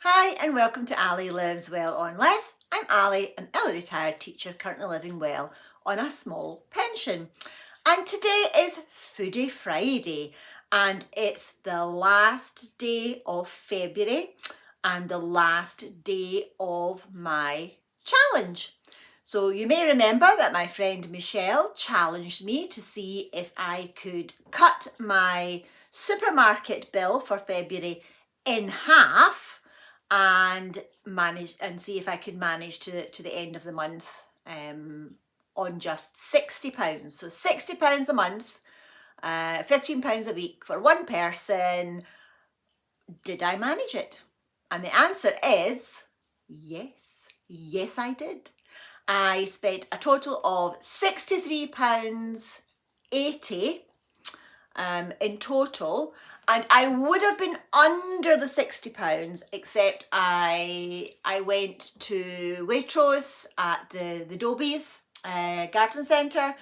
Hi and welcome to Ali Lives Well on Less. I'm Ali, an early retired teacher currently living well on a small pension. And today is Foodie Friday and it's the last day of February and the last day of my challenge. So you may remember that my friend Michelle challenged me to see if I could cut my supermarket bill for February in half and see if I could manage to the end of the month on just £60. So £60 a month, £15 a week for one person. Did I manage it? And the answer is yes. Yes, I did. I spent a total of £63.80 in total, and I would have been under the £60 except I went to Waitrose at the Dobies garden centre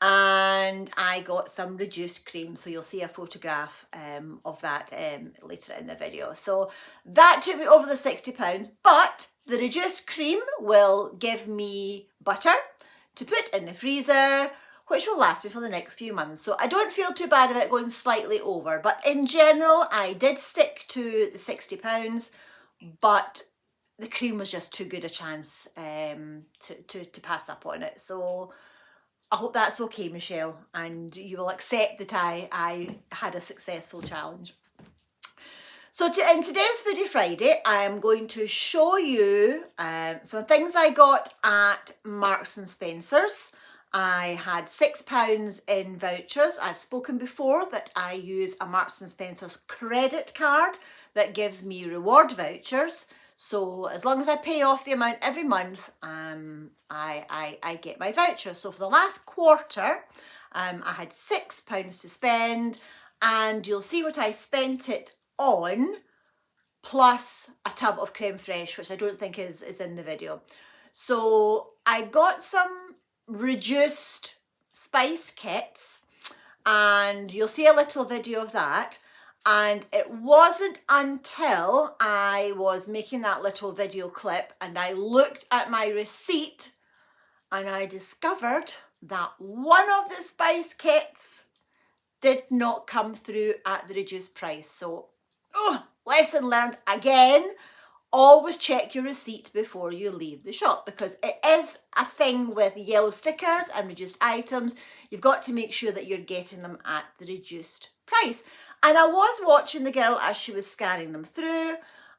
and I got some reduced cream, so you'll see a photograph of that later in the video. So that took me over the £60, but the reduced cream will give me butter to put in the freezer, which will last me for the next few months. So I don't feel too bad about going slightly over, but in general, I did stick to the £60, but the cream was just too good a chance to pass up on it. So I hope that's okay, Michelle, and you will accept that I had a successful challenge. So in today's Foodie Friday, I am going to show you some things I got at Marks and Spencer's. I had £6 in vouchers. I've spoken before that I use a Marks and Spencer's credit card that gives me reward vouchers. So as long as I pay off the amount every month, I get my voucher. So for the last quarter, I had £6 to spend, and you'll see what I spent it on, plus a tub of creme fraiche, which I don't think is in the video. So I got some reduced spice kits, and you'll see a little video of that. And it wasn't until I was making that little video clip and I looked at my receipt and I discovered that one of the spice kits did not come through at the reduced price. So, lesson learned again. Always check your receipt before you leave the shop, because it is a thing with yellow stickers and reduced items. You've got to make sure that you're getting them at the reduced price. And I was watching the girl as she was scanning them through.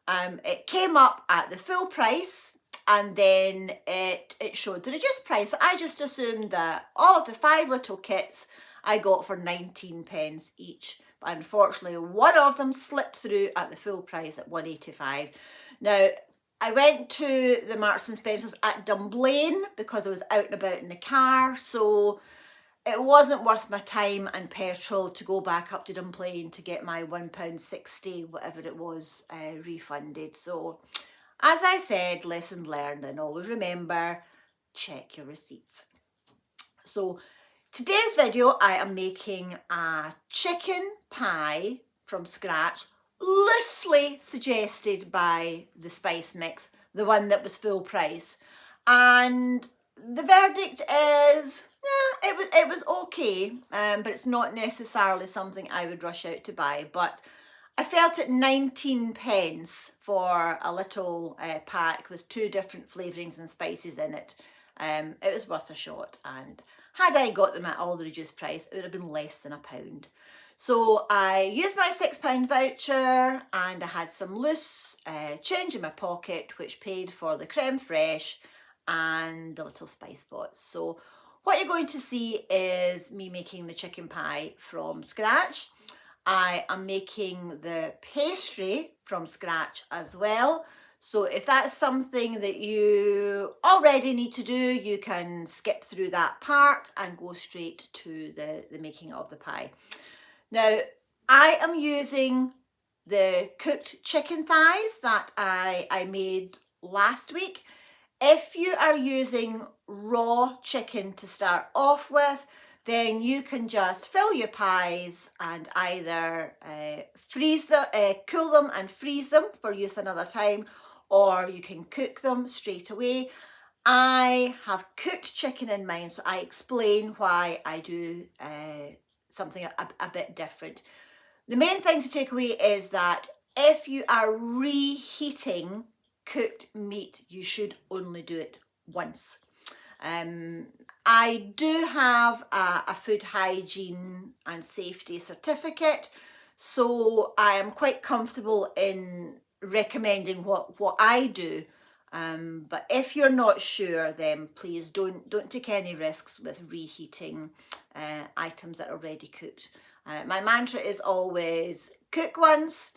It came up at the full price and then it showed the reduced price. I just assumed that all of the 5 little kits I got for 19p each. But unfortunately, one of them slipped through at the full price at £1.85. Now, I went to the Marks and Spencer's at Dunblane because I was out and about in the car, so it wasn't worth my time and petrol to go back up to Dunblane to get my £1.60, whatever it was, refunded. So, as I said, lesson learned, and always remember, check your receipts. So, today's video, I am making a chicken pie from scratch, loosely suggested by the spice mix, the one that was full price. And the verdict is, it was okay, but it's not necessarily something I would rush out to buy. But I felt at 19p for a little pack with 2 different flavourings and spices in it. It was worth a shot, and had I got them at all the reduced price, it would have been less than £1. So I used my £6 voucher and I had some loose change in my pocket, which paid for the creme fraiche and the little spice pots. So what you're going to see is me making the chicken pie from scratch. I am making the pastry from scratch as well. So if that's something that you already need to do, you can skip through that part and go straight to the making of the pie. Now, I am using the cooked chicken thighs that I made last week. If you are using raw chicken to start off with, then you can just fill your pies and either freeze them, cool them and freeze them for use another time, or you can cook them straight away. I have cooked chicken in mine, so I explain why I do something a bit different. The main thing to take away is that if you are reheating cooked meat, you should only do it once. I do have a food hygiene and safety certificate, so I am quite comfortable in recommending what I do. But if you're not sure, then please don't take any risks with reheating items that are already cooked. My mantra is always cook once,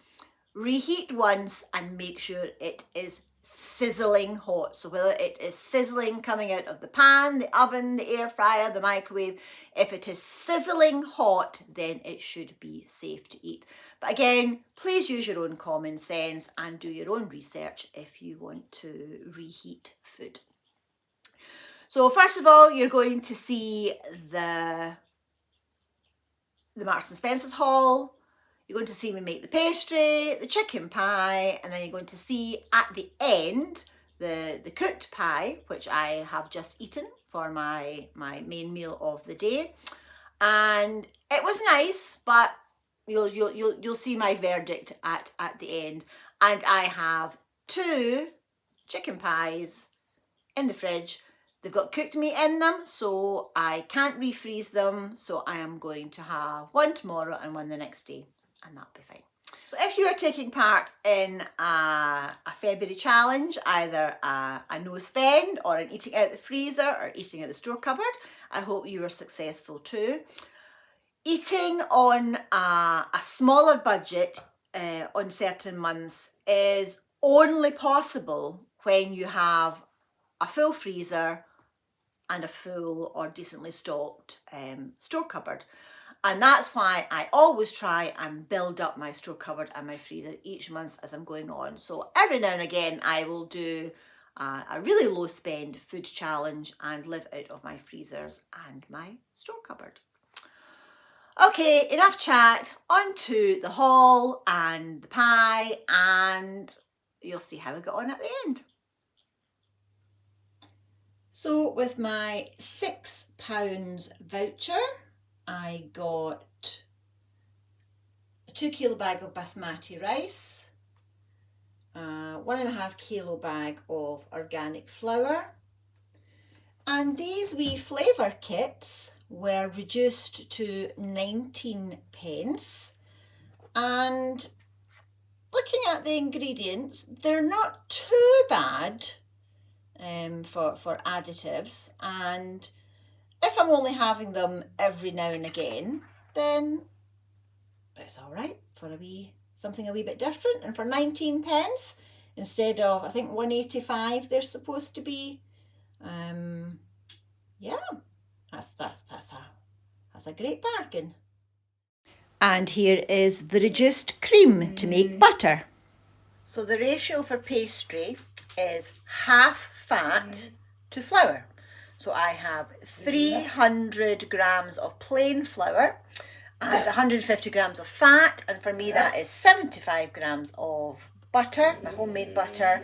reheat once, and make sure it is sizzling hot. So whether it is sizzling coming out of the pan, the oven, the air fryer, the microwave, if it is sizzling hot, then it should be safe to eat. But again, please use your own common sense and do your own research if you want to reheat food. So first of all, you're going to see the Marks and Spencer's haul. You're going to see me make the pastry, the chicken pie, and then you're going to see at the end the cooked pie, which I have just eaten for my main meal of the day. And it was nice, but you'll see my verdict at the end. And I have 2 chicken pies in the fridge. They've got cooked meat in them, so I can't refreeze them. So I am going to have one tomorrow and one the next day, and that'll be fine. So if you are taking part in a February challenge, either a no spend or an eating out the freezer or eating out the store cupboard, I hope you are successful too. Eating on a smaller budget on certain months is only possible when you have a full freezer and a full or decently stocked store cupboard. And that's why I always try and build up my store cupboard and my freezer each month as I'm going on. So every now and again I will do a really low spend food challenge and live out of my freezers and my store cupboard. Okay, enough chat, on to the haul and the pie, and you'll see how I got on at the end. So with my £6 voucher, I got a 2 kilo bag of basmati rice, a 1.5 kilo bag of organic flour, and these wee flavour kits were reduced to 19p. And looking at the ingredients, they're not too bad for additives, and if I'm only having them every now and again, then it's all right for something a wee bit different. And for 19p instead of, I think, 1.85 they're supposed to be. Yeah, that's a great bargain. And here is the reduced cream to make butter. So the ratio for pastry is half fat to flour. So I have 300 grams of plain flour and 150 grams of fat, and for me that is 75 grams of butter, my homemade butter,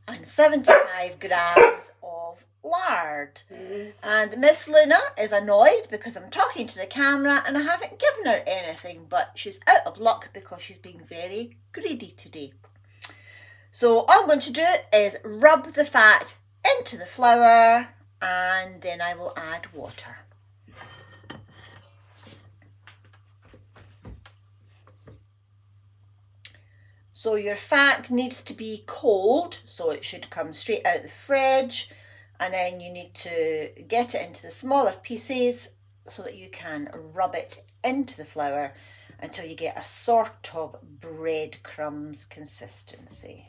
and 75 grams of lard. And Miss Luna is annoyed because I'm talking to the camera and I haven't given her anything, but she's out of luck because she's being very greedy today. So all I'm going to do is rub the fat into the flour, and then I will add water. So your fat needs to be cold, so it should come straight out of the fridge, and then you need to get it into the smaller pieces so that you can rub it into the flour until you get a sort of breadcrumbs consistency.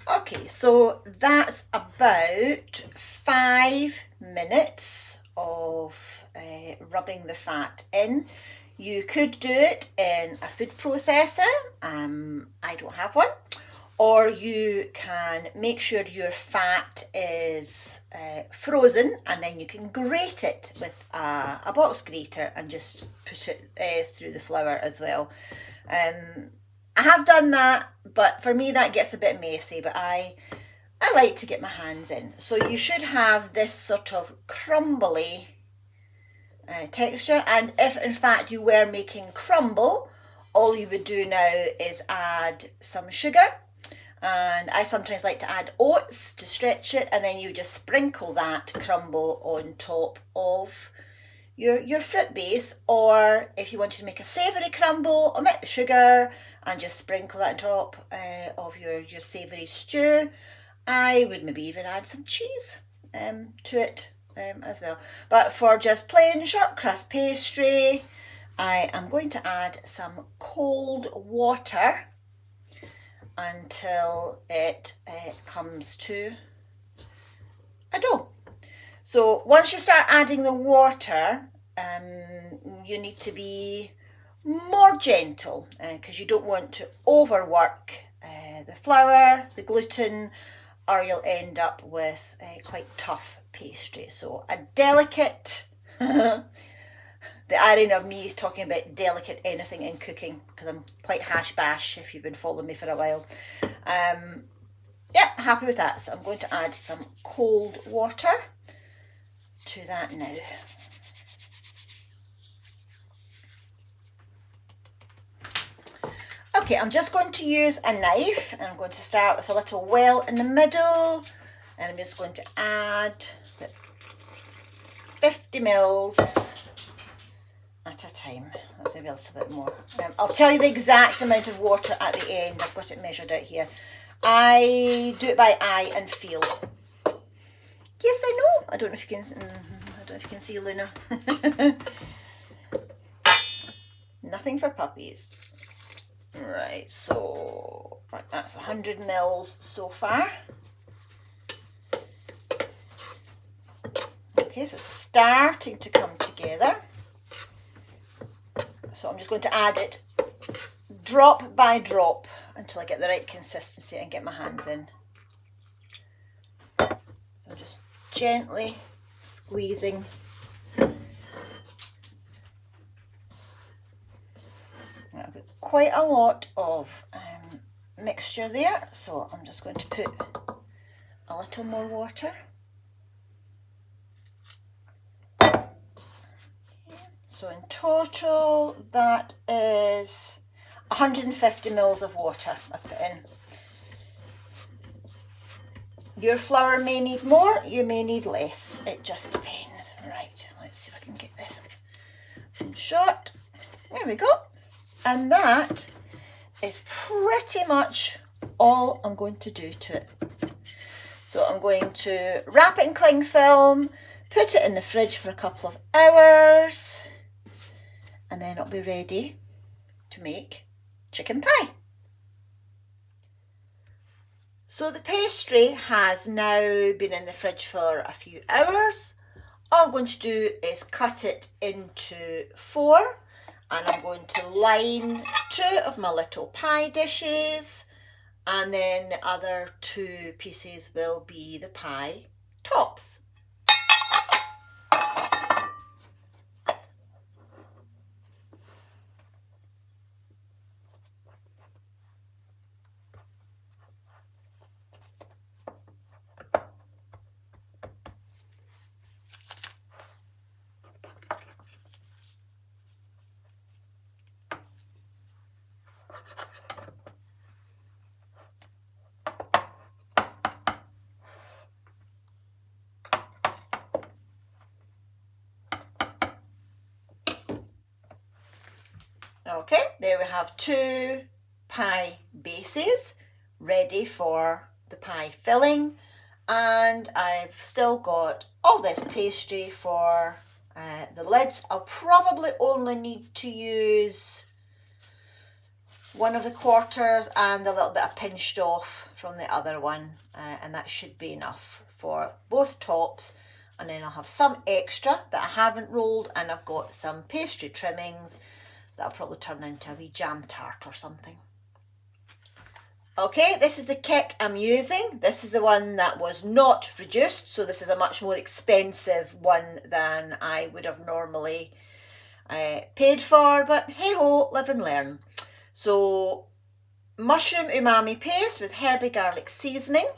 Okay, so that's about 5 minutes of rubbing the fat in. You could do it in a food processor. I don't have one. or you can make sure your fat is frozen, and then you can grate it with a box grater and just put it through the flour as well. I have done that, but for me that gets a bit messy, but I like to get my hands in. So you should have this sort of crumbly texture, and if in fact you were making crumble, all you would do now is add some sugar, and I sometimes like to add oats to stretch it, and then you just sprinkle that crumble on top of your fruit base. Or if you wanted to make a savoury crumble, omit the sugar and just sprinkle that on top of your savoury stew. I would maybe even add some cheese to it as well. But for just plain short crust pastry, I am going to add some cold water until it comes to a dough. So once you start adding the water, you need to be more gentle because you don't want to overwork the flour, the gluten, or you'll end up with quite tough pastry. So a delicate, the irony of me talking about delicate anything in cooking, because I'm quite hash bash if you've been following me for a while. Yeah, happy with that. So I'm going to add some cold water to that now. Okay, I'm just going to use a knife, and I'm going to start with a little well in the middle, and I'm just going to add 50 mils at a time. That's maybe a little bit more. I'll tell you the exact amount of water at the end. I've got it measured out here. I do it by eye and feel. Yes, I know. I don't know if you can. I don't know if you can see Luna. Nothing for puppies. Right, so that's 100 mils so far. Okay, so it's starting to come together. So I'm just going to add it drop by drop until I get the right consistency and get my hands in. So I'm just gently squeezing. I've got quite a lot of mixture there, so I'm just going to put a little more water. So in total that is 150 mils of water I've put in. Your flour may need more, you may need less, it just depends. Right, let's see if I can get this in shot. There we go. And that is pretty much all I'm going to do to it. So I'm going to wrap it in cling film, put it in the fridge for a couple of hours, and then it'll be ready to make chicken pie. So the pastry has now been in the fridge for a few hours. All I'm going to do is cut it into 4. And I'm going to line 2 of my little pie dishes, and then the other 2 pieces will be the pie tops. Okay, there we have 2 pie bases ready for the pie filling, and I've still got all this pastry for the lids. I'll probably only need to use one of the quarters and a little bit of pinched off from the other one, and that should be enough for both tops. And then I'll have some extra that I haven't rolled, and I've got some pastry trimmings that'll probably turn into a wee jam tart or something. Okay, this is the kit I'm using. This is the one that was not reduced, so this is a much more expensive one than I would have normally paid for, but hey ho, live and learn. So, mushroom umami paste with herby garlic seasoning.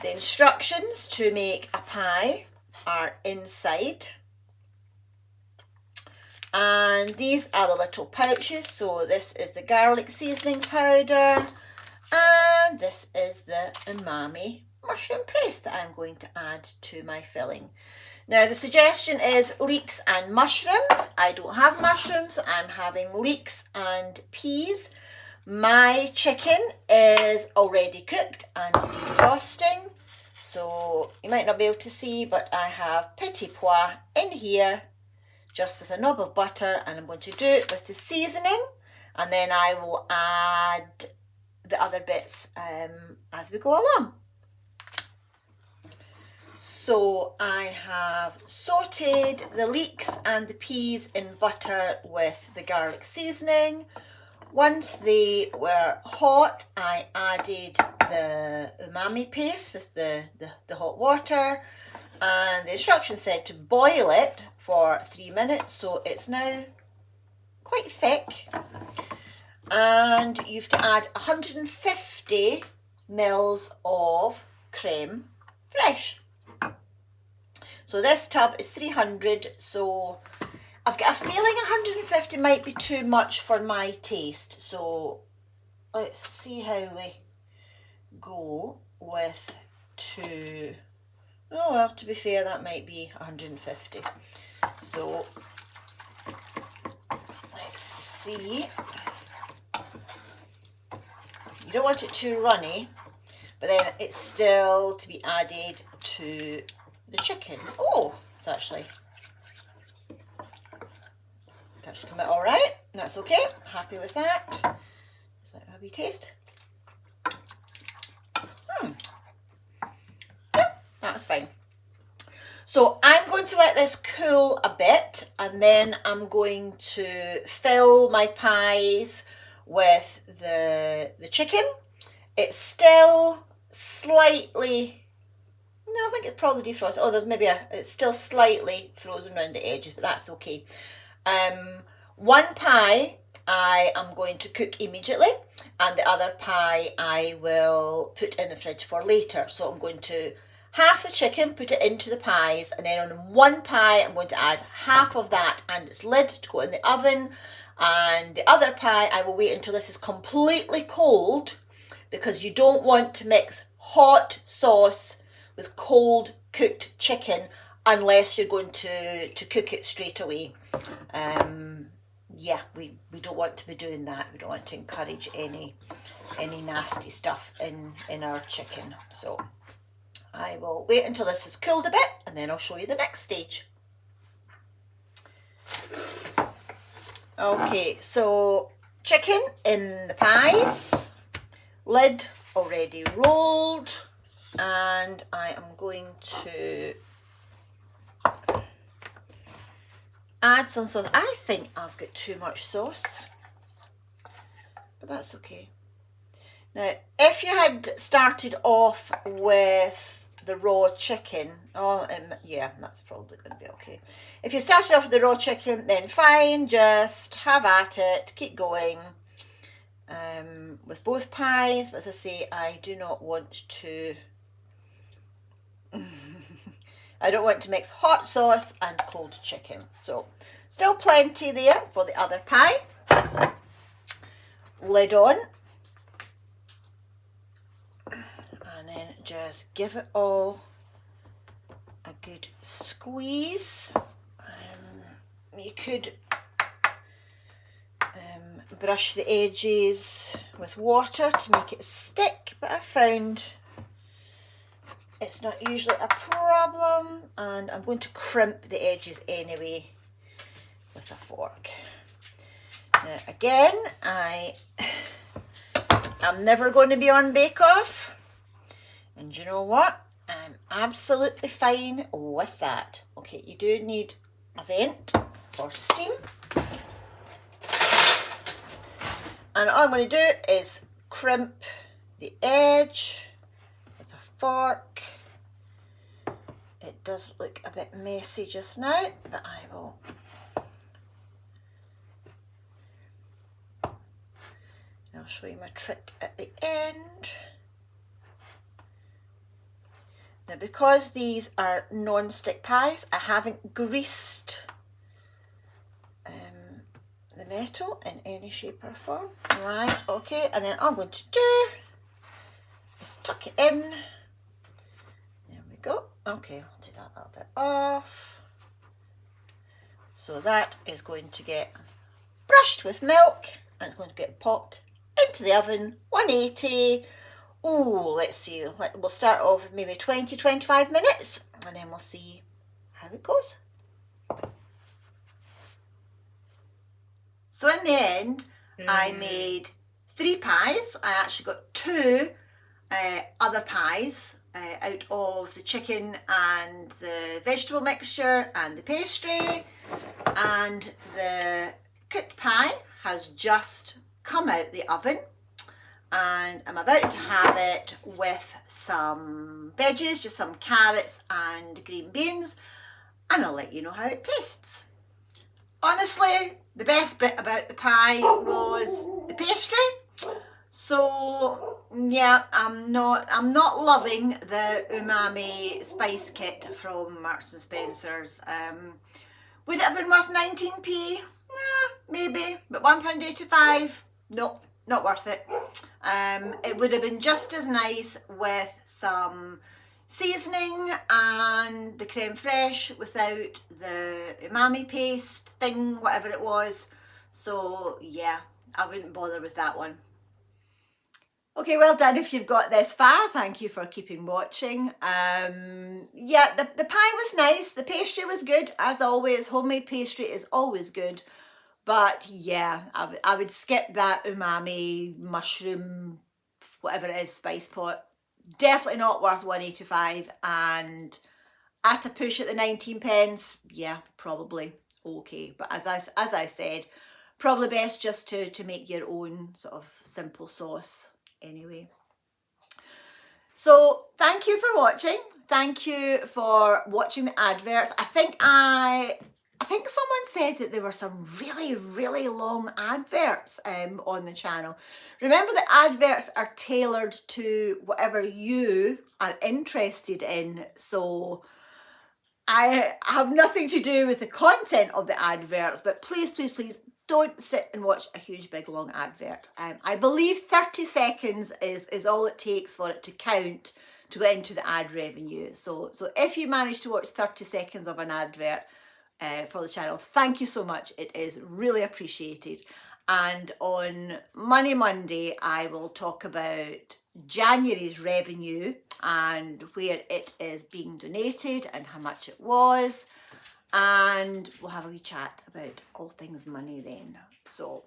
The instructions to make a pie are inside. And these are the little pouches. So this is the garlic seasoning powder, and this is the umami mushroom paste that I'm going to add to my filling. Now the suggestion is leeks and mushrooms. I don't have mushrooms, so I'm having leeks and peas. My chicken is already cooked and defrosting, so you might not be able to see, but I have petit pois in here, just with a knob of butter, and I'm going to do it with the seasoning, and then I will add the other bits as we go along. So I have sauteed the leeks and the peas in butter with the garlic seasoning. Once they were hot, I added the umami paste with the hot water, and the instructions said to boil it for 3 minutes, so it's now quite thick. And you have to add 150 mils of creme fraiche. So this tub is 300, so I've got a feeling 150 might be too much for my taste. So let's see how we go with two. Oh well, to be fair, that might be 150. So let's see. You don't want it too runny, but then it's still to be added to the chicken. Oh, it's actually come out all right. That's okay. Happy with that. Is that how we taste? Yeah, that's fine. So I'm going to let this cool a bit, and then I'm going to fill my pies with the chicken. It's still slightly, no, I think it's probably defrosted. Oh, there's maybe it's still slightly frozen around the edges, but that's okay. One pie I am going to cook immediately, and the other pie I will put in the fridge for later. So I'm going to half the chicken, put it into the pies, and then on one pie I'm going to add half of that and its lid to go in the oven, and the other pie I will wait until this is completely cold, because you don't want to mix hot sauce with cold cooked chicken unless you're going to cook it straight away. Yeah, we don't want to be doing that. We don't want to encourage any nasty stuff in our chicken. So I will wait until this has cooled a bit, and then I'll show you the next stage. Okay, so chicken in the pies, lid already rolled, and I am going to add some sauce. I think I've got too much sauce, but that's okay. Now, if you had started off with the raw chicken, yeah, that's probably going to be okay. If you started off with the raw chicken, then fine, just have at it, keep going with both pies. But as I say, I do not want to I don't want to mix hot sauce and cold chicken. So still plenty there for the other pie. Lid on. And then just give it all a good squeeze. You could brush the edges with water to make it stick, but I found it's not usually a problem, and I'm going to crimp the edges anyway with a fork. Now again, I'm never going to be on Bake Off, and you know what? I'm absolutely fine with that. Okay, you do need a vent for steam. And all I'm going to do is crimp the edge with a fork. It does look a bit messy just now, but I will. I'll show you my trick at the end. Now, because these are non-stick pies, I haven't greased the metal in any shape or form. Right, okay, and then all I'm going to do is tuck it in. There we go. Okay, I'll take that little bit off. So that is going to get brushed with milk and it's going to get popped into the oven, 180. Oh, let's see, we'll start off with maybe 20-25 minutes and then we'll see how it goes. So in the end, I made 3 pies. I actually got 2 other pies out of the chicken and the vegetable mixture and the pastry, and the cooked pie has just come out the oven and I'm about to have it with some veggies, just some carrots and green beans, and I'll let you know how it tastes. Honestly, the best bit about the pie was the pastry. So yeah, I'm not loving the umami spice kit from Marks and Spencer's. Would it have been worth 19p? Nah, maybe, but £1.85, nope, not worth it. It would have been just as nice with some seasoning and the creme fraiche without the umami paste thing, whatever it was. So yeah, I wouldn't bother with that one. Okay, well done if you've got this far. Thank you for keeping watching. Yeah, the pie was nice. The pastry was good, as always. Homemade pastry is always good. But yeah, I would skip that umami, mushroom, whatever it is, spice pot. Definitely not worth 185, and at a push at the 19p, yeah, probably okay. But as I said, probably best just to make your own sort of simple sauce anyway. So thank you for watching. Thank you for watching the adverts. I think someone said that there were some really long adverts on the channel. Remember, the adverts are tailored to whatever you are interested in, so I have nothing to do with the content of the adverts, but please don't sit and watch a huge big long advert. I believe 30 seconds is all it takes for it to count to get into the ad revenue. So if you manage to watch 30 seconds of an advert for the channel, thank you so much. It is really appreciated. And on Money Monday, I will talk about January's revenue and where it is being donated and how much it was. And we'll have a wee chat about all things money then. So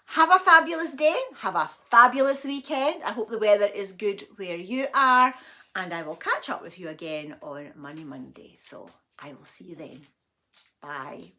have a fabulous day. Have a fabulous weekend. I hope the weather is good where you are. And I will catch up with you again on Money Monday. So I will see you then. Bye.